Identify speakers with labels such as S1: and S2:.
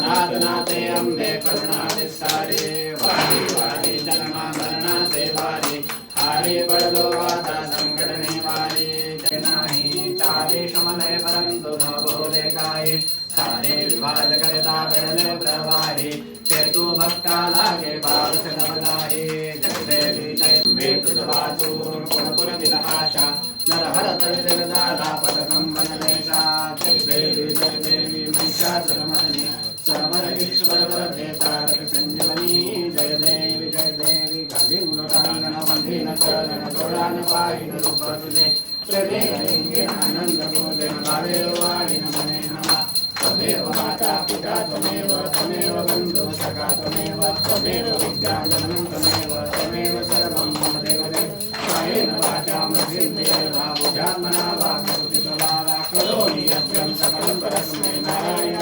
S1: नाथ नाथे अंबे करुणा विस्तारे वारी वारी जन्म मरण से वारी हारे बड़लो वाता संकट निवारे नाही चारे समलय परंतु भवो देखाये सारे विवाद करता बड़ले प्रवाहे ते तू भक्ता लागे बाल से नवलाये जय देवी जय मे तुझवातूर पुर दिल आशा नर हर तल दादा पदकम वनलेशा जय देवी महिषासुरमर्दिनी समर ईश्वर वरदे तारक संजीवनी जय देवी गालिंग लोटांगन बंधीन चरण तोडान पाहिन रूप तुझे प्रभे आनंद बोले गावे वाणीन मने नमः त्वमेव माता पिता त्वमेव बन्धु सखा त्वमेव विद्याजननं त्वमेव सर्वं मम देवदेव कायेन वाचा मद्भिर्देवा बुद्ध्यात्मना वा करोमि यज्ञं सकलं परस्मै नारायण